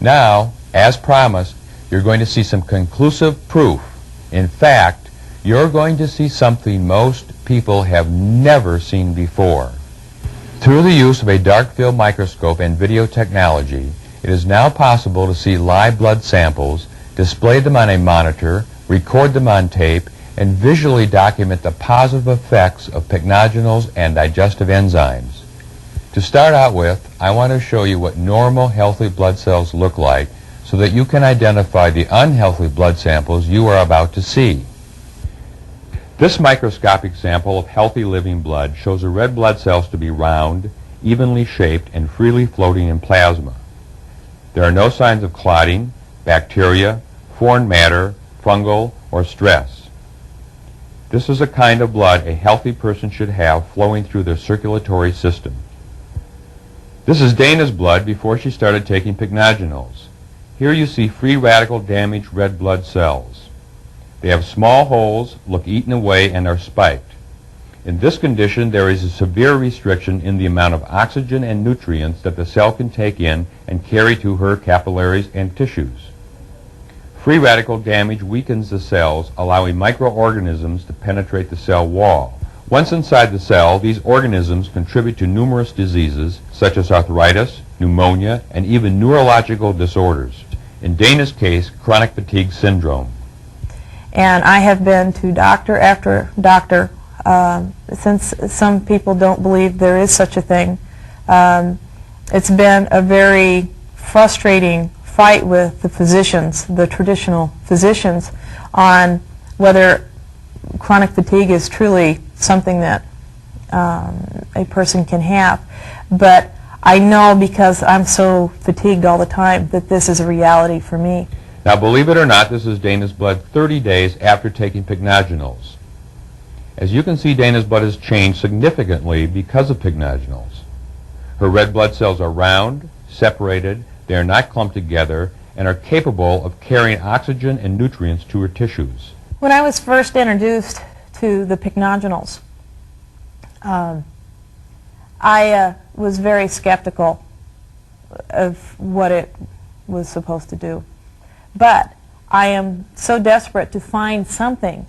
Now, as promised, you're going to see some conclusive proof. In fact, you're going to see something most people have never seen before. Through the use of a dark field microscope and video technology, it is now possible to see live blood samples, display them on a monitor, record them on tape, and visually document the positive effects of pycnogenals and digestive enzymes. To start out with, I want to show you what normal healthy blood cells look like so that you can identify the unhealthy blood samples you are about to see. This microscopic sample of healthy living blood shows the red blood cells to be round, evenly shaped, and freely floating in plasma. There are no signs of clotting, bacteria, foreign matter, fungal, or stress. This is a kind of blood a healthy person should have flowing through their circulatory system. This is Dana's blood before she started taking pycnogenals. Here you see free radical damaged red blood cells. They have small holes, look eaten away, and are spiked. In this condition, there is a severe restriction in the amount of oxygen and nutrients that the cell can take in and carry to her capillaries and tissues. Free radical damage weakens the cells, allowing microorganisms to penetrate the cell wall. Once inside the cell, these organisms contribute to numerous diseases such as arthritis, pneumonia, and even neurological disorders. In Dana's case, chronic fatigue syndrome. And I have been to doctor after doctor, since some people don't believe there is such a thing. It's been a very frustrating fight with the physicians, the traditional physicians, on whether chronic fatigue is truly something that a person can have. But I know, because I'm so fatigued all the time, that this is a reality for me. Now, believe it or not, this is Dana's blood 30 days after taking pycnogenals. As you can see, Dana's blood has changed significantly because of pycnogenals. Her red blood cells are round, separated, they are not clumped together, and are capable of carrying oxygen and nutrients to her tissues. When I was first introduced to the pycnogenals, I was very skeptical of what it was supposed to do. But I am so desperate to find something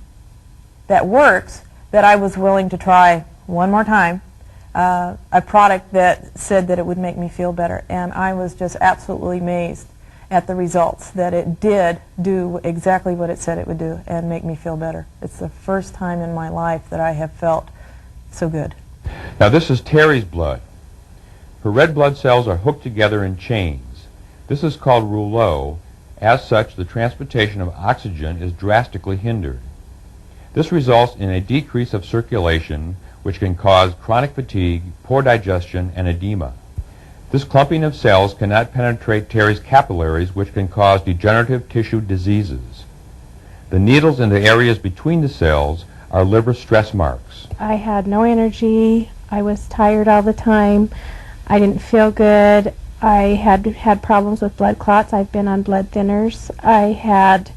that works that I was willing to try one more time a product that said that it would make me feel better. And I was just absolutely amazed at the results, that it did do exactly what it said it would do and make me feel better. It's the first time in my life that I have felt so good. Now, this is Terry's blood. Her red blood cells are hooked together in chains. This is called rouleau. As such, the transportation of oxygen is drastically hindered. This results in a decrease of circulation, which can cause chronic fatigue, poor digestion, and edema. This clumping of cells cannot penetrate Terry's capillaries, which can cause degenerative tissue diseases. The needles in the areas between the cells are liver stress marks. I had no energy. I was tired all the time. I didn't feel good. I had problems with blood clots. I've been on blood thinners. I had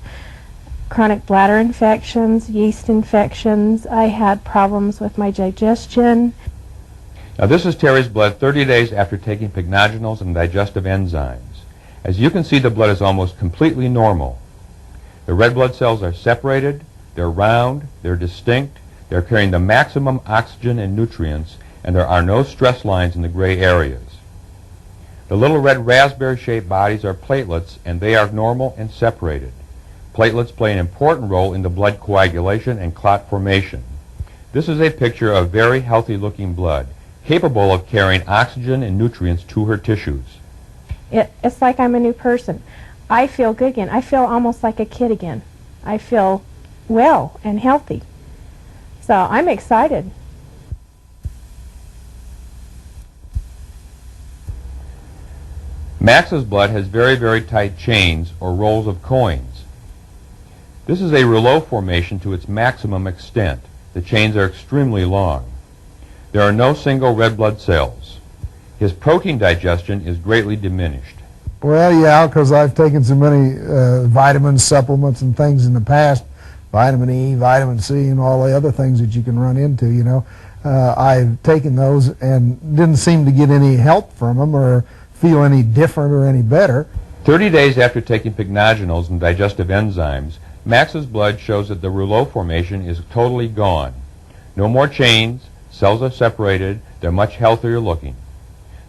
chronic bladder infections, yeast infections. I had problems with my digestion. Now, this is Terry's blood 30 days after taking pycnogenals and digestive enzymes. As you can see, the blood is almost completely normal. The red blood cells are separated, they're round, they're distinct, they're carrying the maximum oxygen and nutrients, and there are no stress lines in the gray areas. The little red raspberry-shaped bodies are platelets, and they are normal and separated. Platelets play an important role in the blood coagulation and clot formation. This is a picture of very healthy-looking blood, capable of carrying oxygen and nutrients to her tissues. It's like I'm a new person. I feel good again. I feel almost like a kid again. I feel well and healthy. So I'm excited. Max's blood has very, very tight chains or rolls of coins. This is a rouleau formation to its maximum extent. The chains are extremely long. There are no single red blood cells. His protein digestion is greatly diminished. Well, yeah, because I've taken so many vitamins, supplements, and things in the past, vitamin E, vitamin C, and all the other things that you can run into, you know. I've taken those and didn't seem to get any help from them or feel any different or any better. 30 days after taking pycnogenals and digestive enzymes, Max's blood shows that the rouleau formation is totally gone. No more chains, cells are separated, they're much healthier looking.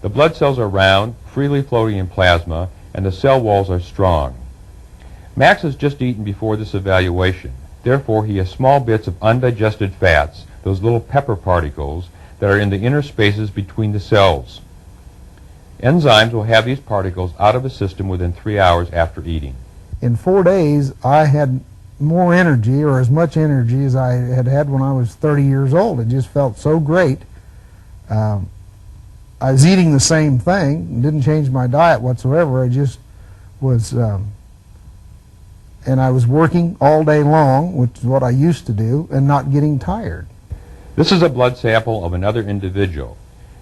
The blood cells are round, freely floating in plasma, and the cell walls are strong. Max has just eaten before this evaluation. Therefore, he has small bits of undigested fats, those little pepper particles, that are in the inner spaces between the cells. Enzymes will have these particles out of the system within 3 hours after eating. In 4 days, I had more energy, or as much energy as I had had when I was 30 years old. It just felt so great. I was eating the same thing, didn't change my diet whatsoever. I just was, and I was working all day long, which is what I used to do, and not getting tired. This is a blood sample of another individual.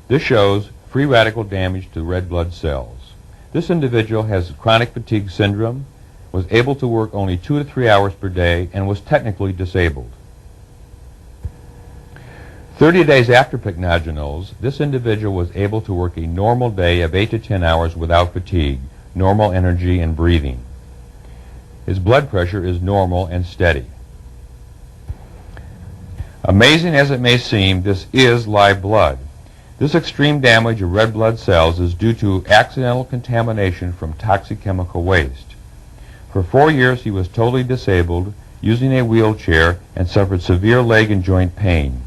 This shows free radical damage to red blood cells. This individual has chronic fatigue syndrome, was able to work only 2 to 3 hours per day, and was technically disabled. 30 days after pycnogenals, this individual was able to work a normal day of 8 to 10 hours without fatigue, normal energy and breathing. His blood pressure is normal and steady. Amazing as it may seem, this is live blood. This extreme damage of red blood cells is due to accidental contamination from toxic chemical waste. For 4 years he was totally disabled, using a wheelchair, and suffered severe leg and joint pain.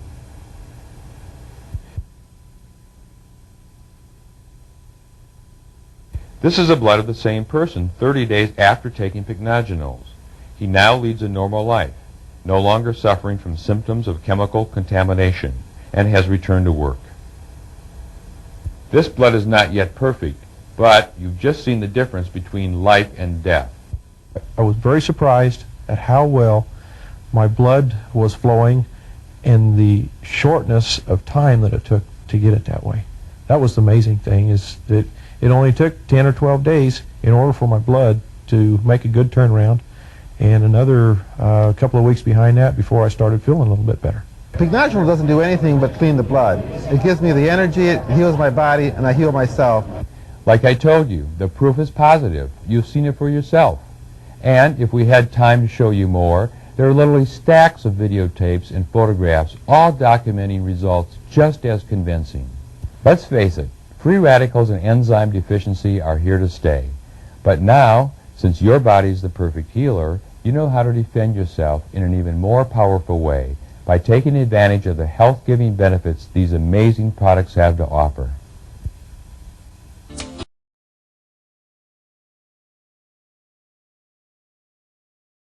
This is the blood of the same person 30 days after taking pycnogenals. He now leads a normal life, no longer suffering from symptoms of chemical contamination, and has returned to work. This blood is not yet perfect, but you've just seen the difference between life and death. I was very surprised at how well my blood was flowing and the shortness of time that it took to get it that way. That was the amazing thing, is that it only took 10 or 12 days in order for my blood to make a good turnaround, and another couple of weeks behind that before I started feeling a little bit better. Pycnogenol doesn't do anything but clean the blood. It gives me the energy, it heals my body, and I heal myself. Like I told you, the proof is positive. You've seen it for yourself. And if we had time to show you more, there are literally stacks of videotapes and photographs, all documenting results just as convincing. Let's face it, free radicals and enzyme deficiency are here to stay. But now, since your body is the perfect healer, you know how to defend yourself in an even more powerful way by taking advantage of the health-giving benefits these amazing products have to offer.